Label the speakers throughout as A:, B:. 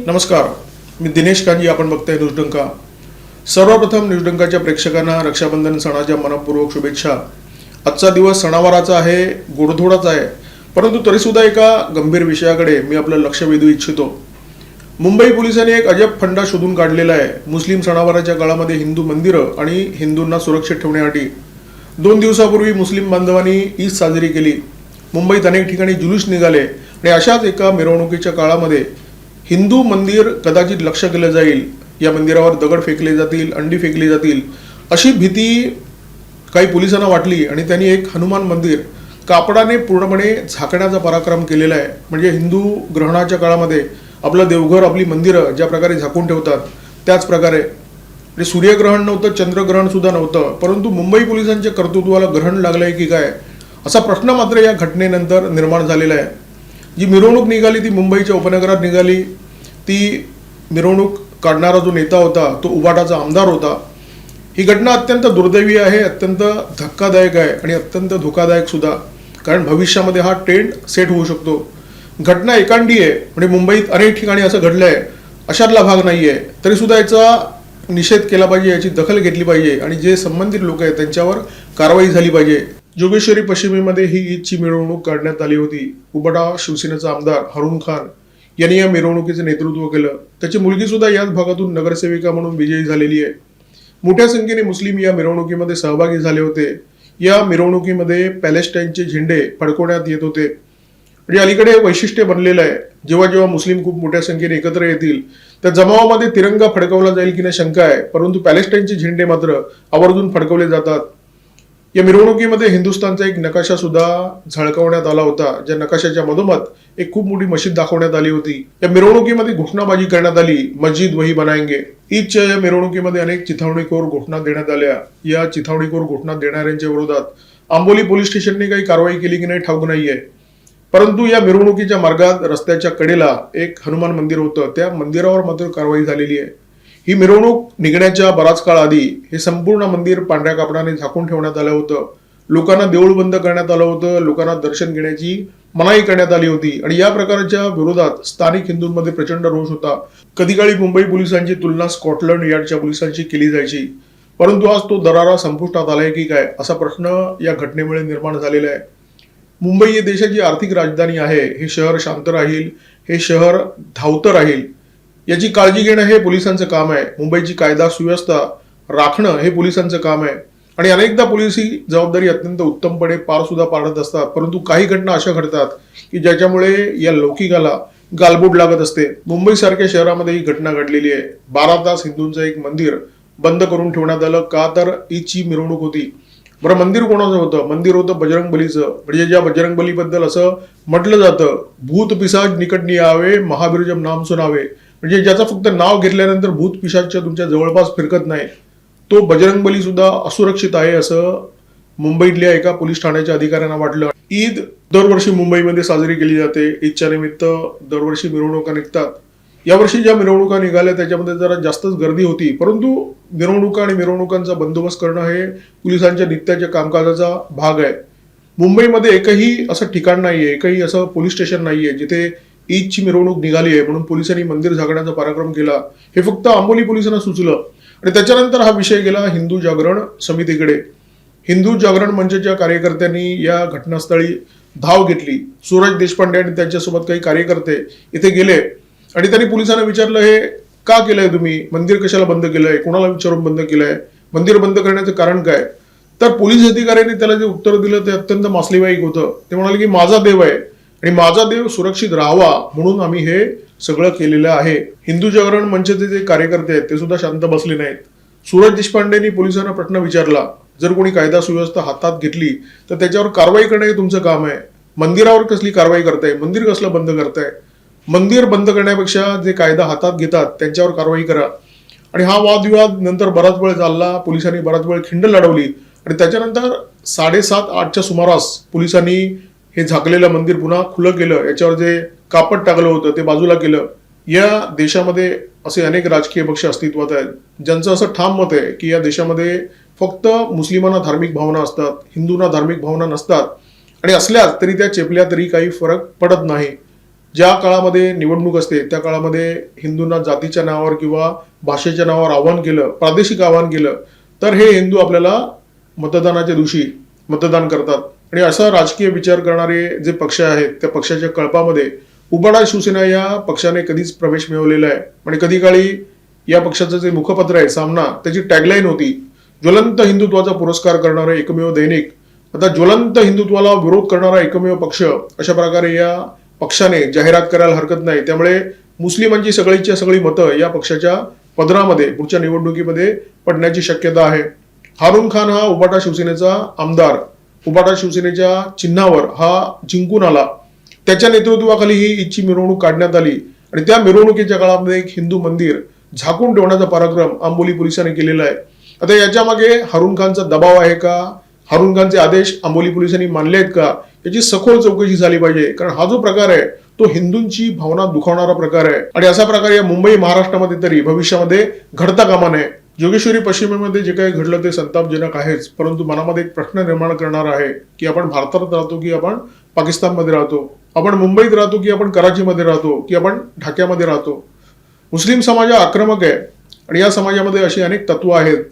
A: नमस्कार, मी दिनेश कांजी. आपण बघताय न्यूजडंका. सर्वप्रथम न्यूजडंकाच्या प्रेक्षकांना रक्षाबंधन सणाच्या मनपूर्वक शुभेच्छा. आजचा दिवस सणावाराचा आहे, गोडधोडाचा आहे, परंतु तरीसुद्धा एका गंभीर विषयाकडे मी आपलं लक्ष वेधू इच्छितो. मुंबई पोलिसांनी एक अजब फंडा शोधून काढलेला आहे. मुस्लिम सणावाराच्या काळामध्ये हिंदू मंदिरं आणि हिंदूंना सुरक्षित ठेवण्यासाठी 2 दिवसापूर्वी मुस्लिम बांधवांनी ईद साजरी केली. मुंबईत अनेक ठिकाणी जुलूस निघाले आणि अशाच एका मिरवणुकीच्या काळामध्ये हिंदू मंदिर कदाचित लक्ष केलं जाईल, या मंदिरावर दगड फेकले जातील, अंडी फेकली जातील, अशी भीती काही पोलिसांना वाटली आणि त्यांनी एक हनुमान मंदिर कापडाने पूर्णपणे झाकण्याचा पराक्रम केलेला आहे. म्हणजे हिंदू ग्रहणाच्या काळामध्ये आपलं देवघर, आपली मंदिरं ज्या प्रकारे झाकून ठेवतात त्याच प्रकारे म्हणजे सूर्यग्रहण नव्हतं, चंद्रग्रहण सुद्धा नव्हतं, परंतु मुंबई पोलिसांच्या कर्तृत्वाला ग्रहण लागलंय की काय असा प्रश्न मात्र या घटनेनंतर निर्माण झालेला आहे. जी मिरवणूक निघाली ती मुंबईच्या उपनगरात निघाली. ती मिरवणूक काढणारा जो नेता होता तो उबाटाचा आमदार होता. ही घटना अत्यंत दुर्दैवी आहे, अत्यंत धक्कादायक आहे आणि अत्यंत धोकादायक सुद्धा, कारण भविष्यामध्ये हा ट्रेंड सेट होऊ शकतो. घटना एकांडी आहे, म्हणजे मुंबईत अनेक ठिकाणी असं घडलं आहे, अशातला भाग नाही आहे. तरीसुद्धा याचा निषेध केला पाहिजे, याची दखल घेतली पाहिजे आणि जे संबंधित लोक आहेत त्यांच्यावर कारवाई झाली पाहिजे. जोगेश्वरी पश्चिमेमध्ये ही ईदची मिरवणूक काढण्यात आली होती. उबाटा शिवसेनेचा आमदार हारून खान यांनी या मिरवणुकीचे नेतृत्व केलं. त्याची मुलगी सुद्धा याच भागातून नगरसेविका म्हणून विजयी झालेली आहे. मोठ्या संख्येने मुस्लिम या मिरवणुकीमध्ये सहभागी झाले होते. या मिरवणुकीमध्ये पॅलेस्टाईनचे झेंडे फडकवण्यात येत होते. म्हणजे अलीकडे वैशिष्ट्य बनलेलं आहे, जेव्हा जेव्हा मुस्लिम खूप मोठ्या संख्येने एकत्र येतील त्या जमावामध्ये तिरंगा फडकवला जाईल की नाही शंका आहे, परंतु पॅलेस्टाईनचे झेंडे मात्र आवर्जून फडकवले जातात. या मिरवणुकीमध्ये हिंदुस्थानचा एक नकाशा सुद्धा झळकवण्यात आला होता, ज्या नकाशाच्या मधोमध एक खूप मोठी मशीद दाखवण्यात आली होती. या मिरवणुकीमध्ये घोषणाबाजी करण्यात आली, मस्जिद वही बनाएंगे. ईदच्या या मिरवणुकीमध्ये अनेक चिथावणीखोर घोषणा देण्यात आल्या. या चिथावणीखोर घोषणा देणाऱ्यांच्या विरोधात आंबोली पोलीस स्टेशनने काही कारवाई केली की नाही ठाऊक नाहीये, परंतु या मिरवणुकीच्या मार्गात रस्त्याच्या कडेला एक हनुमान मंदिर होतं, त्या मंदिरावर मात्र कारवाई झालेली आहे. ही मिरवणूक निघण्याच्या बराच काळ आधी हे संपूर्ण मंदिर पांढऱ्या कापडाने झाकून ठेवण्यात आलं होतं. लोकांना देऊळ बंद करण्यात आलं होतं, लोकांना दर्शन घेण्याची मनाई करण्यात आली होती आणि या प्रकारच्या विरोधात स्थानिक हिंदूंमध्ये प्रचंड रोष होता. कधी काळी मुंबई पोलिसांची तुलना स्कॉटलंड यार्डच्या पोलिसांशी केली जायची, परंतु आज तो दरारा संपुष्टात आलाय की काय असा प्रश्न या घटनेमुळे निर्माण झालेला आहे. मुंबई ही देशाची आर्थिक राजधानी आहे. हे शहर शांत राहील, हे शहर धावतं राहील, याची काळजी घेणं हे पोलिसांचं काम आहे. मुंबईची कायदा सुव्यवस्था राखणं हे पोलिसांचं काम आहे आणि अनेकदा पोलीस ही जबाबदारी अत्यंत उत्तमपणे पार सुद्धा पाडत असतात, परंतु काही घटना अशा घडतात की ज्याच्यामुळे या लौकिकाला गालबोट लागत असते. मुंबई सारख्या शहरामध्ये ही घटना घडलेली आहे. 12 तास हिंदूंचं एक मंदिर बंद करून ठेवण्यात आलं. का तर ईदची मिरवणूक होती. बरं, मंदिर कोणाचं होतं? मंदिर होतं बजरंगबलीचं. म्हणजे ज्या बजरंगबलीबद्दल असं म्हटलं जातं, भूत पिशाच निकट नि आवे, महावीर जब नाम सुनावे. म्हणजे ज्याचं फक्त नाव घेतल्यानंतर भूत पिशाचच्या तुमच्या जवळपास फिरकत नाही, तो बजरंगबली सुद्धा असुरक्षित आहे असं मुंबईतल्या एका पोलीस ठाण्याच्या अधिकाऱ्यांना वाटलं. ईद दरवर्षी मुंबईमध्ये साजरी केली जाते. ईदच्या निमित्त दरवर्षी मिरवणुका निघतात. यावर्षी ज्या मिरवणुका निघाल्या त्याच्यामध्ये जरा जास्तच गर्दी होती, परंतु मिरवणुका आणि मिरवणुकांचा बंदोबस्त करणं हे पोलिसांच्या नित्याच्या कामकाजाचा भाग आहे. मुंबईमध्ये एकही असं ठिकाण नाहीये, एकही असं पोलीस स्टेशन नाहीये जिथे ईदची मिरवणूक निघाली आहे म्हणून पोलिसांनी मंदिर झाकण्याचा पराक्रम केला. हे फक्त आंबोली पोलिसांना सुचलं आणि त्याच्यानंतर हा विषय गेला हिंदू जागरण समितीकडे. हिंदू जागरण मंचच्या कार्यकर्त्यांनी या घटनास्थळी धाव घेतली. सूरज देशपांडे आणि त्यांच्यासोबत काही कार्यकर्ते इथे गेले आणि त्यांनी पोलिसांना विचारलं, हे का केलंय तुम्ही? मंदिर कशाला बंद केलंय? कोणाला विचारून बंद केलंय? मंदिर बंद करण्याचं कारण काय? तर पोलीस अधिकाऱ्यांनी त्याला जे उत्तर दिलं ते अत्यंत मासलेवाईक होतं. ते म्हणाले की माझा देव आहे आणि माझा देव सुरक्षित राहावा म्हणून आम्ही हे सगळं केलेलं आहे. हिंदू जागरण मंचचे जे कार्यकर्ते आहेत ते सुद्धा शांत बसले नाहीत. सूरज देशपांडेंनी पोलिसांना प्रश्न विचारला, जर कोणी कायदा सुव्यवस्था हातात घेतली तर त्याच्यावर कारवाई करणं हे तुमचं काम आहे. मंदिरावर कसली कारवाई करताय? मंदिर कसलं बंद करताय? मंदिर बंद करण्यापेक्षा जे कायदा हातात घेतात त्यांच्यावर कारवाई करा. आणि हा वादविवाद नंतर बराच वेळ चालला. पोलिसांनी बराच वेळ खिंड लढवली आणि त्याच्यानंतर 7:30-8च्या सुमारास पोलिसांनी हे झाकलेलं मंदिर पुन्हा खुलं केलं. याच्यावर जे कापड टाकलं होतं ते बाजूला केलं. या देशामध्ये असे अनेक राजकीय पक्ष अस्तित्वात आहेत ज्यांचं असं ठाम मत आहे की या देशामध्ये फक्त मुस्लिमांना धार्मिक भावना असतात, हिंदूंना धार्मिक भावना नसतात आणि असल्यास तरी त्या चेपल्या तरी काही फरक पडत नाही. ज्या काळामध्ये निवडणूक असते त्या काळामध्ये हिंदूंना जातीच्या नावावर किंवा भाषेच्या नावावर आव्हान केलं, प्रादेशिक आव्हान केलं, तर हे हिंदू आपल्याला मतदानाच्या दिवशी मतदान करतात. आणि असा राजकीय विचार करणारे जे पक्ष आहेत त्या पक्षाच्या कळपामध्ये उबाडा शिवसेना या पक्षाने कधीच प्रवेश मिळवलेला आहे. आणि कधी काळी या पक्षाचं जे मुखपत्र आहे सामना, त्याची टॅगलाईन होती ज्वलंत हिंदुत्वाचा पुरस्कार करणारे एकमेव दैनिक, आता ज्वलंत हिंदुत्वाला विरोध करणारा एकमेव पक्ष, अशा प्रकारे या पक्षाने जाहिरात करायला हरकत नाही. त्यामुळे मुस्लिमांची सगळीच्या सगळी मतं या पक्षाच्या पदरामध्ये पुढच्या निवडणुकीमध्ये पडण्याची शक्यता आहे. हारून खान हा उबाटा शिवसेनेचा आमदार, उबाटा शिवसेनेच्या चिन्हावर हा जिंकून आला. त्याच्या नेतृत्वाखाली ही ईदची मिरवणूक काढण्यात आली आणि त्या मिरवणुकीच्या काळामध्ये एक हिंदू मंदिर झाकून ठेवण्याचा पराक्रम आंबोली पोलिसांनी केलेला आहे. आता याच्या मागे हारून खानचा दबाव आहे का, हारून खानचे आदेश आंबोली पोलिसांनी मानले आहेत का, याची सखोल चौकशी झाली पाहिजे. कारण हा जो प्रकार आहे तो हिंदूंची भावना दुखावणारा प्रकार आहे आणि असा प्रकार या मुंबई महाराष्ट्रामध्ये तरी भविष्यामध्ये घडता कामा नये. जोगेश्वरी पश्चिमेमध्ये जे काही घडलं ते संतापजनक आहेच, परंतु मनामध्ये एक प्रश्न निर्माण करणार आहे की आपण भारतात राहतो की आपण पाकिस्तानमध्ये राहतो, आपण मुंबईत राहतो की आपण कराचीमध्ये राहतो की आपण ढाक्यामध्ये राहतो. मुस्लिम समाज हा आक्रमक आहे आणि या समाजामध्ये अशी अनेक तत्व आहेत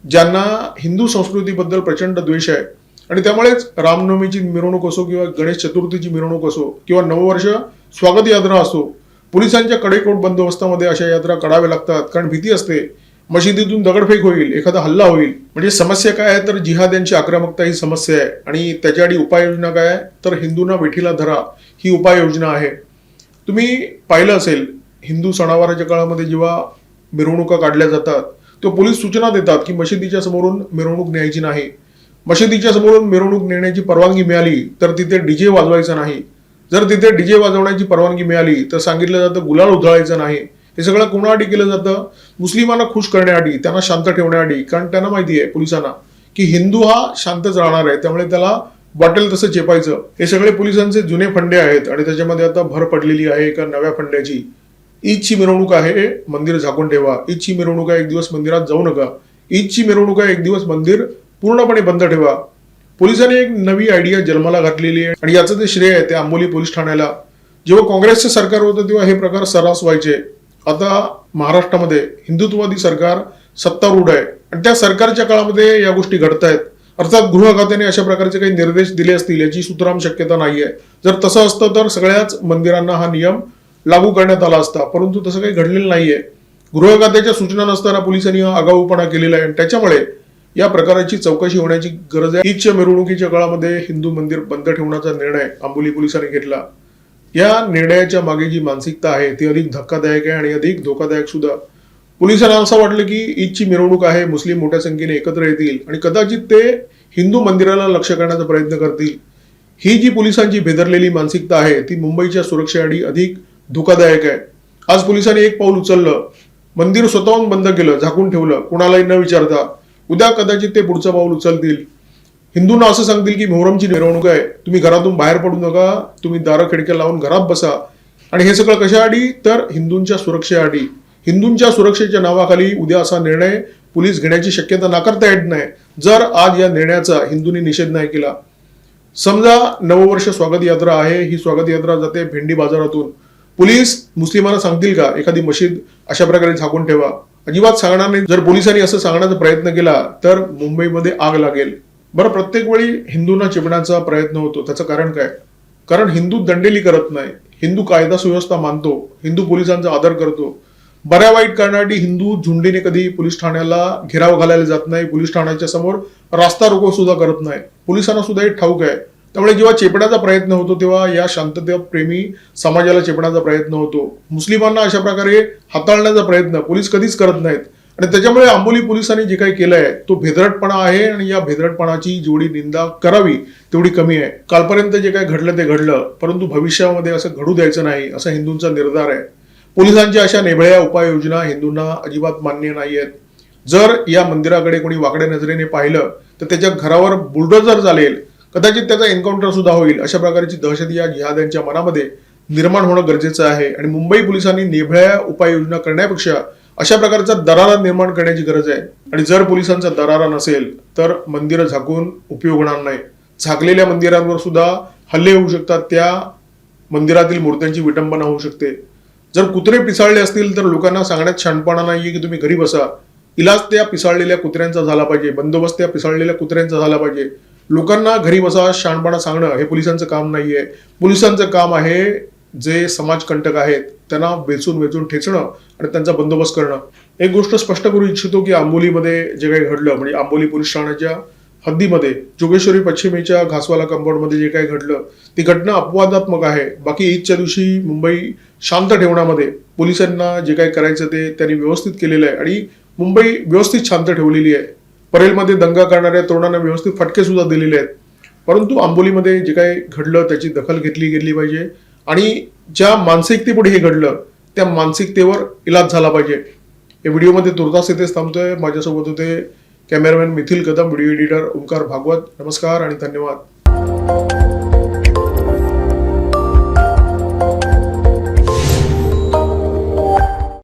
A: ज्यांना हिंदू संस्कृतीबद्दल प्रचंड द्वेष आहे. आणि त्यामुळेच रामनवमीची मिरवणूक असो किंवा गणेश चतुर्थीची मिरवणूक असो किंवा नववर्ष स्वागत यात्रा असो, पोलिसांच्या कडेकोट बंदोबस्तामध्ये अशा यात्रा काढाव्या लागतात. कारण भीती असते मशिदीतून दगडफेक होईल, एखादा हल्ला होईल. म्हणजे समस्या काय आहे तर जिहाद यांची आक्रमकता ही समस्या आहे आणि त्याच्यासाठी उपाययोजना काय आहे तर हिंदूंना वेठीला धरा ही उपाययोजना आहे. तुम्ही पाहिलं असेल हिंदू सणावाराच्या काळामध्ये जेव्हा मिरवणुका काढल्या जातात तेव्हा पोलीस सूचना देतात की मशिदीच्या समोरून मिरवणूक न्यायची नाही. मशिदीच्या समोरून मिरवणूक नेण्याची परवानगी मिळाली तर तिथे डीजे वाजवायचा नाही. जर तिथे डीजे वाजवण्याची परवानगी मिळाली तर सांगितलं जातं गुलाल उधळायचं नाही. हे सगळं कोणासाठी केलं जातं? मुस्लिमांना खुश करण्यासाठी, त्यांना शांत ठेवण्यासाठी. कारण त्यांना माहिती आहे पोलिसांना की हिंदू हा शांतच राहणार आहे, त्यामुळे त्याला वाटेल तसं चेपायचं. हे सगळे पोलिसांचे जुने फंडे आहेत आणि त्याच्यामध्ये आता भर पडलेली आहे एका नव्या फंड्याची. ईदची मिरवणूक आहे, मंदिर झाकून ठेवा. ईदची मिरवणूक आहे, एक दिवस मंदिरात जाऊ नका. ईदची मिरवणूक आहे, एक दिवस मंदिर पूर्णपणे बंद ठेवा. पोलिसांनी एक नवी आयडिया जन्माला घातलेली आहे आणि याचं ते श्रेय आहे ते आंबोली पोलीस ठाण्याला. जेव्हा काँग्रेसचं सरकार होतं तेव्हा हे प्रकार सर्रास व्हायचे. आता महाराष्ट्रामध्ये हिंदुत्ववादी सरकार सत्तारूढ आहे आणि त्या सरकारच्या काळामध्ये या गोष्टी घडत आहेत. अर्थात गृह खात्याने अशा प्रकारचे काही निर्देश दिले असतील याची सुतराम शक्यता नाहीये. जर तसं असतं तर सगळ्याच मंदिरांना हा नियम लागू करण्यात आला असता, परंतु तसं काही घडलेलं नाहीये. गृह खात्याच्या सूचना नसताना पोलिसांनी हा आगाऊपणा केलेला आहे आणि त्याच्यामुळे या प्रकाराची चौकशी होण्याची गरज आहे. ईदच्या मिरवणुकीच्या काळामध्ये हिंदू मंदिर बंद ठेवण्याचा निर्णय आंबोली पोलिसांनी घेतला. या निर्णयाच्या मागे जी मानसिकता आहे ती अधिक धक्कादायक आहे आणि अधिक धोकादायक सुद्धा. पोलिसांना असं वाटलं की ईदची मिरवणूक आहे, मुस्लिम मोठ्या संख्येने एकत्र येतील आणि कदाचित ते हिंदू मंदिराला लक्ष करण्याचा प्रयत्न करतील. ही जी पोलिसांची भेदरलेली मानसिकता आहे ती मुंबईच्या सुरक्षेसाठी अधिक धोकादायक आहे. आज पोलिसांनी एक पाऊल उचललं, मंदिर स्वतःहून बंद केलं, झाकून ठेवलं, कोणालाही न विचारता. उद्या कदाचित ते पुढचं पाऊल उचलतील. हिंदूंना असं सांगतील की मोहरमची मिरवणूक आहे, तुम्ही घरातून बाहेर पडू नका, तुम्ही दारं खिडक्या लावून घरात बसा. आणि हे सगळं कशासाठी तर हिंदूंच्या सुरक्षेसाठी. हिंदूंच्या सुरक्षेच्या नावाखाली उद्या असा निर्णय पोलीस घेण्याची शक्यता नाकारता येत नाही जर आज या निर्णयाचा हिंदूंनी निषेध नाही केला. समजा नववर्ष स्वागत यात्रा आहे, ही स्वागत यात्रा जाते भेंडी बाजारातून. पोलीस मुस्लिमांना सांगतील का एखादी मशीद अशा प्रकारे झाकून ठेवा? अजिबात सांगणार नाही. जर पोलिसांनी असं सांगण्याचा प्रयत्न केला तर मुंबईमध्ये आग लागेल. बरं, प्रत्येक वेळी हिंदूंना चिपण्याचा प्रयत्न होतो, त्याचं कारण काय? कारण हिंदू दंडेली करत नाही, हिंदू कायदा सुव्यवस्था मानतो, हिंदू पोलिसांचा आदर करतो. बऱ्या वाईट कारणासाठी हिंदू झुंडीने कधी पोलीस ठाण्याला घेराव घालायला जात नाही, पोलीस ठाण्याच्या समोर रास्ता रोको सुद्धा करत नाही. पोलिसांना सुद्धा हे ठाऊक आहे. त्यामुळे जेव्हा चेपण्याचा प्रयत्न होतो तेव्हा या शांतता प्रेमी समाजाला चेपण्याचा प्रयत्न होतो. मुस्लिमांना अशा प्रकारे हाताळण्याचा प्रयत्न पोलीस कधीच करत नाहीत. आणि त्याच्यामुळे आंबोली पोलिसांनी जे काही केलंय तो भेदरटपणा आहे आणि या भेदरटपणाची जेवढी निंदा करावी तेवढी कमी आहे. कालपर्यंत जे काही घडलं ते घडलं, परंतु भविष्यामध्ये असं घडू द्यायचं नाही असा हिंदूंचा निर्धार आहे. पोलिसांच्या अशा नेभळ्या उपाययोजना हिंदूंना अजिबात मान्य नाही आहेत. जर या मंदिराकडे कोणी वाकड्या नजरेने पाहिलं तर त्याच्या घरावर बुलडोजर चालेल, कदाचित त्याचा एन्काउंटर सुद्धा होईल. अशा प्रकारची दहशत या जिहाद्यांच्या मनामध्ये निर्माण होणं गरजेचं आहे आणि मुंबई पोलिसांनी नेभळ्या उपाययोजना करण्यापेक्षा अशा प्रकारचा दरारा निर्माण करण्याची गरज आहे. आणि जर पोलिसांचा दरारा नसेल तर मंदिरं झाकून उपयोग होणार नाही. झाकलेल्या मंदिरांवर सुद्धा हल्ले होऊ शकतात. त्या मंदिरातील मूर्त्यांची विटंबना होऊ शकते. जर कुत्रे पिसाळले असतील तर लोकांना सांगण्यात शहाणपणा नाहीये की तुम्ही घरी बसा. इलाज त्या पिसाळलेल्या कुत्र्यांचा झाला पाहिजे, बंदोबस्त त्या पिसाळलेल्या कुत्र्यांचा झाला पाहिजे. लोकांना घरी बसा शहाणपणा सांगणं हे पोलिसांचं काम नाहीये. पोलिसांचं काम आहे जे समाजकंटक आहेत त्यांना वेचून ठेचणं आणि त्यांचा बंदोबस्त करणं. एक गोष्ट स्पष्ट करू इच्छितो की आंबोलीमध्ये जे काही घडलं, म्हणजे आंबोली पोलीस ठाण्याच्या हद्दीमध्ये जोगेश्वरी पश्चिमेच्या घासवाला कंपाऊंडमध्ये जे काही घडलं ती घटना अपवादात्मक आहे. बाकी ईदच्या दिवशी मुंबई शांत ठेवण्यामध्ये पोलिसांना जे काही करायचं ते त्यांनी व्यवस्थित केलेलं आहे आणि मुंबई व्यवस्थित शांत ठेवलेली आहे. परेलमध्ये दंगा करणाऱ्या तरुणांना व्यवस्थित फटके सुद्धा दिलेले आहेत. परंतु आंबोलीमध्ये जे काही घडलं त्याची दखल घेतली गेली पाहिजे आणि ज्या मानसिकतेपुढे हे घडलं त्या मानसिकतेवर इलाज झाला पाहिजे. या व्हिडिओमध्ये तुर्तास इथेच थांबतोय. माझ्यासोबत होते cameraman Mithil Kadam, video editor Omkar Bhagwat. नमस्कार आणि धन्यवाद.